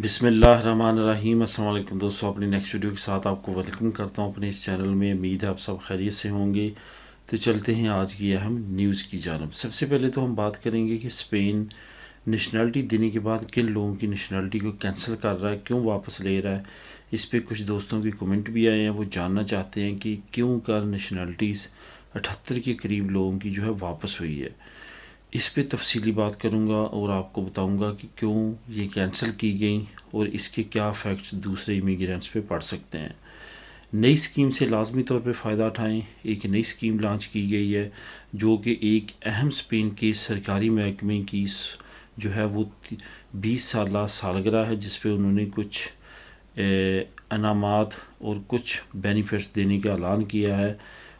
बिस्मिल्लाहिर्रहमानिर्रहीम। अस्सलाम वालेकुम दोस्तों, अपनी नेक्स्ट वीडियो के साथ आपको वेलकम करता हूँ अपने इस चैनल में। उम्मीद है आप सब खैरियत से होंगे। तो चलते हैं आज की अहम न्यूज़ की जानब। सबसे पहले तो हम बात करेंगे कि स्पेन नेशनलिटी देने के बाद किन लोगों की नेशनलिटी को कैंसिल कर रहा है, क्यों वापस ले रहा है। इस पर कुछ दोस्तों के कमेंट भी आए हैं, वो जानना चाहते हैं कि क्यों कर नेशनलिटीज़ 78 के करीब लोगों की जो है वापस हुई है। इस पे तफसीली बात करूँगा और आपको बताऊँगा कि क्यों ये कैंसिल की गई और इसके क्या इफ़ेक्ट्स दूसरे इमिग्रेंट्स पे पड़ सकते हैं। नई स्कीम से लाजमी तौर पे फ़ायदा उठाएं। एक नई स्कीम लॉन्च की गई है जो कि एक अहम स्पेन के सरकारी महकमे की जो है वो 20 साल सालगिरह है, जिस पे उन्होंने कुछ अनामात और कुछ बेनिफिट्स देने का ऐलान किया है।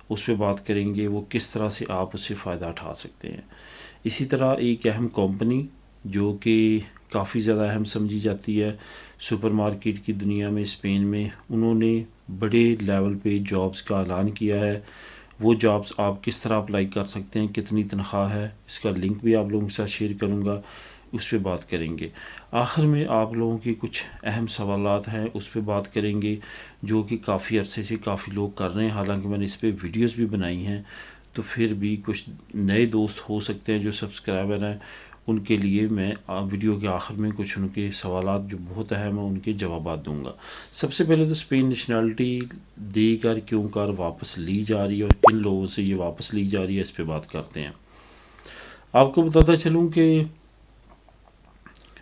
उस पर बात करेंगे वो किस तरह से आप उससे फ़ायदा उठा सकते हैं। इसी तरह एक अहम कंपनी जो कि काफ़ी ज़्यादा अहम समझी जाती है सुपरमार्केट की दुनिया में, स्पेन में, उन्होंने बड़े लेवल पे जॉब्स का ऐलान किया है। वो जॉब्स आप किस तरह अप्लाई कर सकते हैं, कितनी तनख्वाह है, इसका लिंक भी आप लोगों के साथ शेयर करूँगा, उस पर बात करेंगे। आखिर में आप लोगों के कुछ अहम सवालात हैं, उस पर बात करेंगे जो कि काफ़ी अरसे से काफ़ी लोग कर रहे हैं। हालांकि मैंने इस पर वीडियोज़ भी बनाई हैं, तो फिर भी कुछ नए दोस्त हो सकते हैं जो सब्सक्राइबर हैं, उनके लिए मैं वीडियो के आखिर में कुछ उनके सवालात जो बहुत अहम हैं उनके जवाब दूंगा। सबसे पहले तो स्पेन नेशनलिटी देकर क्यों कर वापस ली जा रही है और किन लोगों से ये वापस ली जा रही है, इस पर बात करते हैं। आपको बताता चलूँ कि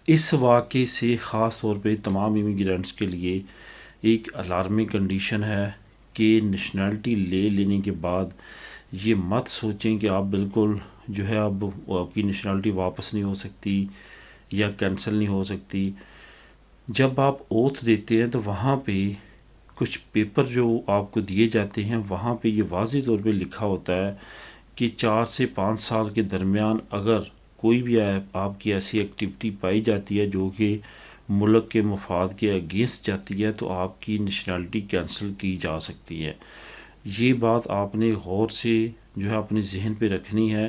इस वाक़े से ख़ास तौर पे तमाम इमिग्रेंट्स के लिए एक अलार्मिंग कंडीशन है कि नेशनलिटी ले लेने के बाद ये मत सोचें कि आप बिल्कुल जो है अब आपकी नेशनलिटी वापस नहीं हो सकती या कैंसिल नहीं हो सकती। जब आप ओथ देते हैं तो वहाँ पे कुछ पेपर जो आपको दिए जाते हैं, वहाँ पे ये वाज़ेह तौर पे लिखा होता है कि 4 से 5 साल के दरमियान अगर कोई भी आपकी ऐसी एक्टिविटी पाई जाती है जो कि मुल्क के मफाद के अगेंस्ट जाती है, तो आपकी नेशनलिटी कैंसिल की जा सकती है। ये बात आपने गौर से जो है अपने जहन पे रखनी है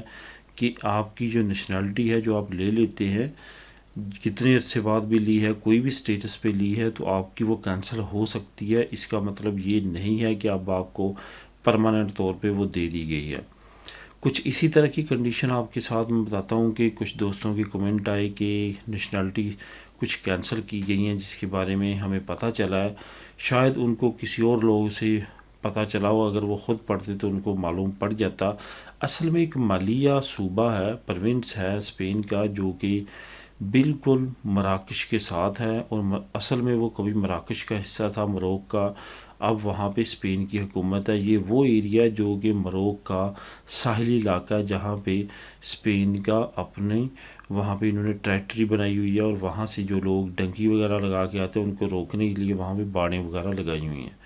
कि आपकी जो नेशनलिटी है जो आप ले लेते हैं, कितने अरसे बाद भी ली है, कोई भी स्टेटस पे ली है, तो आपकी वो कैंसिल हो सकती है। इसका मतलब ये नहीं है कि अब आपको परमानेंट तौर पे वो दे दी गई है। कुछ इसी तरह की कंडीशन आपके साथ मैं बताता हूँ कि कुछ दोस्तों के कमेंट आए कि नेशनलिटी कुछ कैंसिल की गई हैं जिसके बारे में हमें पता चला है। शायद उनको किसी और लोगों से पता चला हो, अगर वो ख़ुद पढ़ते तो उनको मालूम पड़ जाता। असल में एक मालिया सूबा है, प्रोविंस है स्पेन का, जो कि बिल्कुल मराकश के साथ है और असल में वो कभी मराकश का हिस्सा था, मरोक का। अब वहाँ पे स्पेन की हुकूमत है। ये वो एरिया जो कि मरोक का साहिली इलाका है, जहाँ पे स्पेन का अपने वहाँ पे इन्होंने टेरिटरी बनाई हुई है और वहाँ से जो लोग डंकी वगैरह लगा के आते हैं उनको रोकने के लिए वहाँ पे बाड़ें वगैरह लगाई हुई हैं।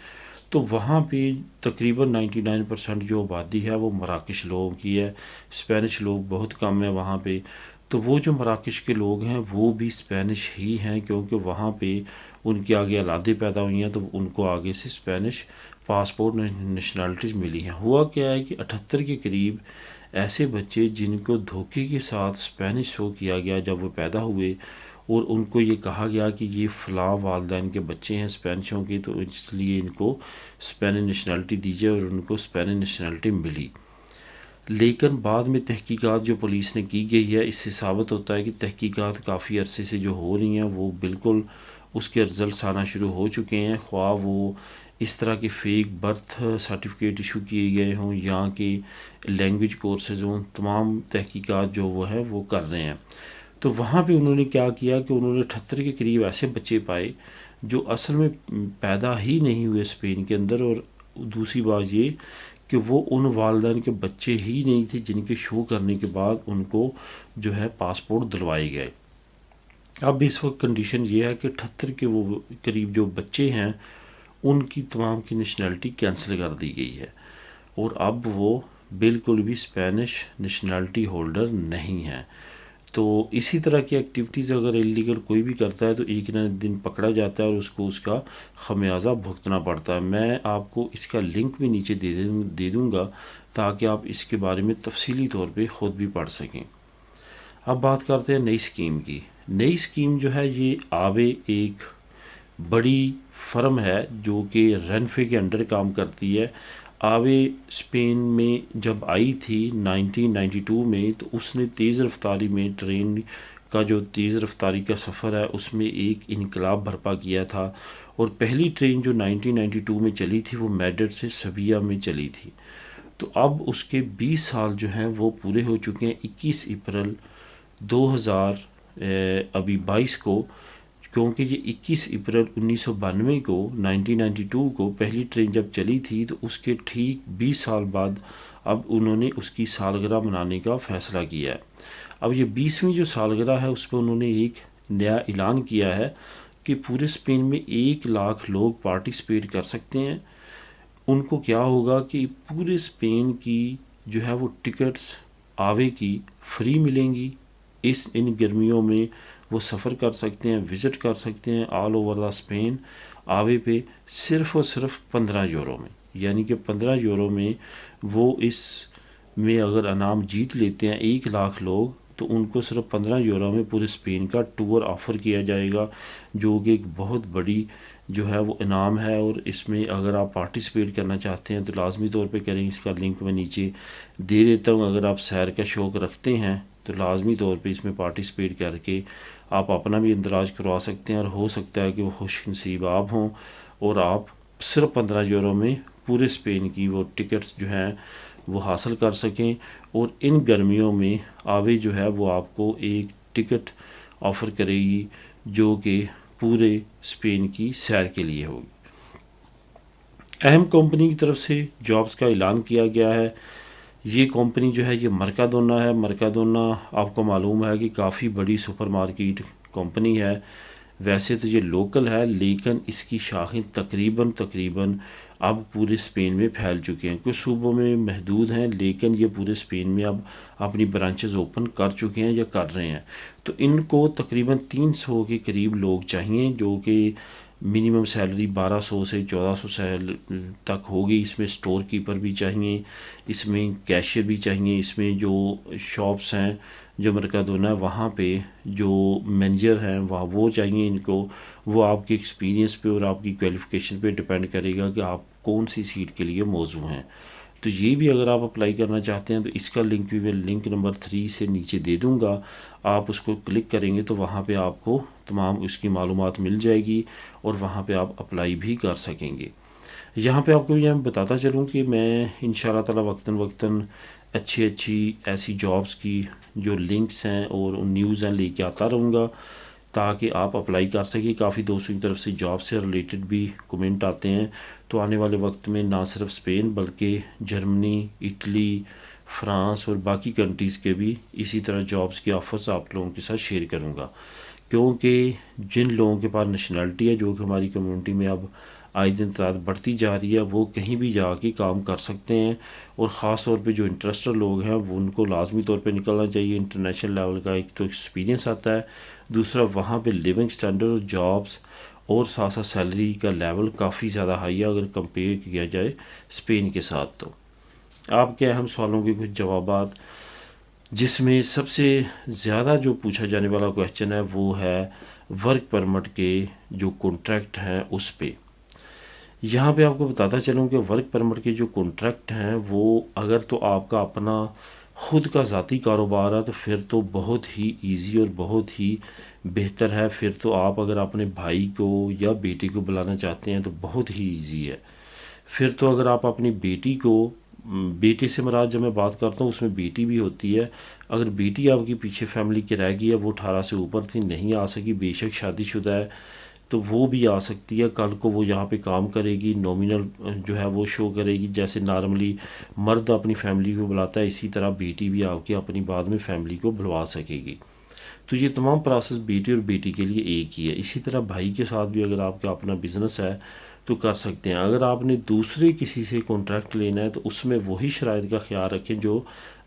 तो वहाँ पे तकरीबन 99% जो आबादी है वो मराकश लोगों की है। स्पेनिश लोग बहुत कम है वहाँ पे। तो वो जो मराकश के लोग हैं वो भी स्पेनिश ही हैं, क्योंकि वहाँ पे उनके आगे औलादें पैदा हुई हैं, तो उनको आगे से स्पेनिश पासपोर्ट नेशनलिटीज़ मिली हैं। हुआ क्या है कि 78 के करीब ऐसे बच्चे जिनको धोखे के साथ स्पेनिश शो किया गया जब वो पैदा हुए, और उनको ये कहा गया कि ये फ़लाँ वालदैन के बच्चे हैं स्पेनिशों के, तो इसलिए इनको स्पेनिश नेशनलिटी दीजिए, और उनको स्पेनिश नेशनलिटी मिली। लेकिन बाद में तहकीकात जो पुलिस ने की गई है, इससे साबित होता है कि तहकीकात काफ़ी अरसे से जो हो रही हैं वो बिल्कुल उसके रिज़ल्ट आना शुरू हो चुके हैं। ख्वाह वो इस तरह के फ़ेक बर्थ सर्टिफिकेट इशू किए गए हों या कि लैंग्वेज कोर्सेज हों, तमाम तहकीकात जो वो है वो कर रहे हैं। तो वहाँ पे उन्होंने क्या किया कि उन्होंने 78 के करीब ऐसे बच्चे पाए जो असल में पैदा ही नहीं हुए स्पेन के अंदर। और दूसरी बात ये कि वो उन वालिदैन के बच्चे ही नहीं थे जिनके शो करने के बाद उनको जो है पासपोर्ट दिलवाए गए। अब इस वक्त कंडीशन ये है कि 78 के वो करीब जो बच्चे हैं उनकी तमाम की नेशनलिटी कैंसिल कर दी गई है और अब वो बिल्कुल भी स्पेनिश नेशनलिटी होल्डर नहीं है। तो इसी तरह की एक्टिविटीज़ अगर इलीगल कोई भी करता है तो एक न दिन पकड़ा जाता है और उसको उसका ख़मियाज़ा भुगतना पड़ता है। मैं आपको इसका लिंक भी नीचे दे दूँगा ताकि आप इसके बारे में तफसीली तौर पे ख़ुद भी पढ़ सकें। अब बात करते हैं नई स्कीम की। नई स्कीम जो है ये आवे एक बड़ी फर्म है जो कि रेनफे के अंडर काम करती है। आवे स्पेन में जब आई थी 1992 में, तो उसने तेज़ रफ्तारी में ट्रेन का जो तेज़ रफ्तारी का सफ़र है उसमें एक इनकलाब बर्पा किया था। और पहली ट्रेन जो 1992 में चली थी वो मैड्रिड से सविया में चली थी। तो अब उसके 20 साल जो हैं वो पूरे हो चुके हैं 21 अप्रैल 2000 अभी 22 को, क्योंकि ये 21 अप्रैल 1992 को 1992 को पहली ट्रेन जब चली थी, तो उसके ठीक 20 साल बाद अब उन्होंने उसकी सालगिरह मनाने का फ़ैसला किया है। अब ये 20वीं जो सालगिरह है उस पर उन्होंने एक नया ऐलान किया है कि पूरे स्पेन में 1 लाख लोग पार्टिसिपेट कर सकते हैं। उनको क्या होगा कि पूरे स्पेन की जो है वो टिकट्स आवे की फ्री मिलेंगी। इन गर्मियों में वो सफ़र कर सकते हैं, विज़िट कर सकते हैं ऑल ओवर द स्पेन आवे पे सिर्फ़ और सिर्फ 15 यूरो में। यानी कि 15 यूरो में वो इस में अगर इनाम जीत लेते हैं 1 लाख लोग, तो उनको सिर्फ 15 यूरो में पूरे स्पेन का टूर ऑफ़र किया जाएगा, जो कि एक बहुत बड़ी जो है वो इनाम है। और इसमें अगर आप पार्टिसिपेट करना चाहते हैं तो लाजमी तौर पे करें। इसका लिंक मैं नीचे दे देता हूँ। अगर आप सैर का शौक़ रखते हैं तो लाजमी तौर पे इसमें पार्टिसिपेट करके आप अपना भी इंदराज करवा सकते हैं, और हो सकता है कि वो खुशनसीब आप हों और आप सिर्फ 15 यूरो में पूरे स्पेन की वो टिकट्स जो हैं वो हासिल कर सकें। और इन गर्मियों में आवे जो है वो आपको एक टिकट ऑफ़र करेगी जो कि पूरे स्पेन की सैर के लिए होगी। अहम कंपनी की तरफ से जॉब्स का ऐलान किया गया है। ये कंपनी जो है ये मर्काडोना है। मर्काडोना आपको मालूम है कि काफ़ी बड़ी सुपरमार्केट कंपनी है। वैसे तो ये लोकल है, लेकिन इसकी शाखें तकरीबन अब पूरे स्पेन में फैल चुके हैं। कुछ सूबों में महदूद हैं, लेकिन ये पूरे स्पेन में अब अपनी ब्रांचेस ओपन कर चुके हैं या कर रहे हैं। तो इनको तकरीबन 300 के करीब लोग चाहिए, जो कि मिनिमम सैलरी 1200 से 1400 तक होगी। इसमें स्टोर कीपर भी चाहिए, इसमें कैशियर भी चाहिए, इसमें जो शॉप्स हैं जो मर्काडोना है वहाँ पे जो मैनेजर हैं वहाँ वो चाहिए इनको। वो आपके एक्सपीरियंस पे और आपकी क्वालिफ़िकेशन पे डिपेंड करेगा कि आप कौन सी सीट के लिए मौजू हैं। तो ये भी अगर आप अप्लाई करना चाहते हैं तो इसका लिंक भी मैं लिंक नंबर 3 से नीचे दे दूँगा। आप उसको क्लिक करेंगे तो वहाँ पे आपको तमाम उसकी मालूमात मिल जाएगी और वहाँ पे आप अप्लाई भी कर सकेंगे। यहाँ पे आपको ये मैं बताता चलूँ कि मैं इंशाल्लाह ताला वक्तन वक्तन अच्छी ऐसी जॉब्स की जो लिंक्स हैं और न्यूज़ हैं लेके आता रहूँगा, ताकि आप अप्लाई कर सकें। काफ़ी दोस्तों की तरफ से जॉब से रिलेटेड भी कमेंट आते हैं। तो आने वाले वक्त में ना सिर्फ स्पेन बल्कि जर्मनी, इटली, फ्रांस और बाकी कंट्रीज़ के भी इसी तरह जॉब्स के ऑफ़र्स आप लोगों के साथ शेयर करूँगा, क्योंकि जिन लोगों के पास नेशनलिटी है, जो कि हमारी कम्युनिटी में अब आए दिन तादाद बढ़ती जा रही है, वो कहीं भी जाके काम कर सकते हैं। और ख़ास तौर पे जो इंटरेस्टेड लोग हैं वो उनको लाजमी तौर पे निकलना चाहिए। इंटरनेशनल लेवल का एक तो एक्सपीरियंस आता है, दूसरा वहाँ पे लिविंग स्टैंडर्ड और जॉब्स और साथ साथ सैलरी का लेवल काफ़ी ज़्यादा हाई है अगर कंपेयर किया जाए स्पेन के साथ। तो आपके अहम सवालों के कुछ जवाबात, जिसमें सबसे ज़्यादा जो पूछा जाने वाला क्वेश्चन है वो है वर्क परमिट के जो कॉन्ट्रैक्ट हैं उस पे। यहाँ पे आपको बताता चलूँ कि वर्क परमिट के जो कॉन्ट्रैक्ट हैं वो अगर तो आपका अपना ख़ुद का ज़ाती कारोबार है तो फिर तो बहुत ही इजी और बहुत ही बेहतर है। फिर तो आप अगर अपने भाई को या बेटी को बुलाना चाहते हैं तो बहुत ही इजी है। फिर तो अगर आप अपनी बेटी को, बेटे से मुराद जब मैं बात करता हूँ उसमें बेटी भी होती है, अगर बेटी आपकी पीछे फैमिली की रह गई है, वो 18 से ऊपर थी, नहीं आ सकी, बेशक शादीशुदा है, तो वो भी आ सकती है। कल को वो यहाँ पे काम करेगी, नॉमिनल जो है वो शो करेगी। जैसे नॉर्मली मर्द अपनी फैमिली को बुलाता है, इसी तरह बेटी भी आके अपनी बाद में फैमिली को बुलवा सकेगी। तो ये तमाम प्रोसेस बेटी और बेटी के लिए एक ही है। इसी तरह भाई के साथ भी अगर आपका अपना बिज़नेस है तो कर सकते हैं। अगर आपने दूसरे किसी से कॉन्ट्रैक्ट लेना है तो उसमें वही शराइत का ख्याल रखें जो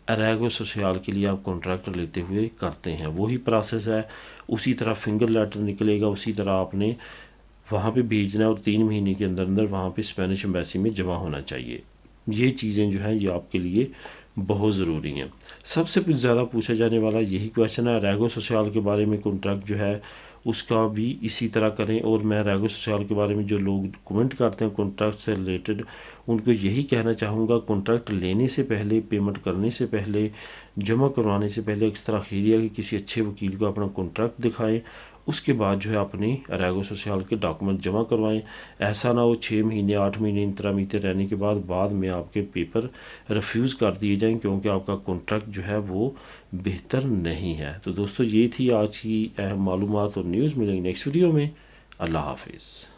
अरेगो सोशल के लिए आप कॉन्ट्रैक्ट लेते हुए करते हैं, वही प्रोसेस है। उसी तरह फिंगर लेटर निकलेगा, उसी तरह आपने वहाँ पे भेजना है और 3 महीने के अंदर अंदर वहाँ पे स्पेनिश एम्बेसी में जमा होना चाहिए। ये चीज़ें जो हैं ये आपके लिए बहुत ज़रूरी हैं। सबसे ज़्यादा पूछा जाने वाला यही क्वेश्चन है, रेगो सोशल के बारे में कॉन्ट्रैक्ट जो है उसका भी इसी तरह करें। और मैं रेगो सोशल के बारे में जो लोग कमेंट करते हैं कॉन्ट्रैक्ट से रिलेटेड, उनको यही कहना चाहूँगा, कॉन्ट्रैक्ट लेने से पहले, पेमेंट करने से पहले, जमा करवाने से पहले एक्स्ट्रा खीरिया कि किसी अच्छे वकील को अपना कॉन्ट्रैक्ट दिखाएं, उसके बाद जो है अपनी रेगो सोशल के डॉक्यूमेंट जमा करवाएं। ऐसा ना हो 6 महीने 8 महीने इंतरामीते रहने के बाद में आपके पेपर रिफ्यूज़ कर दिए जाएं, क्योंकि आपका कॉन्ट्रैक्ट जो है वो बेहतर नहीं है। तो दोस्तों ये थी आज की अहम मालूमात और न्यूज़। मिलेंगे नेक्स्ट वीडियो में। अल्लाह हाफिज़।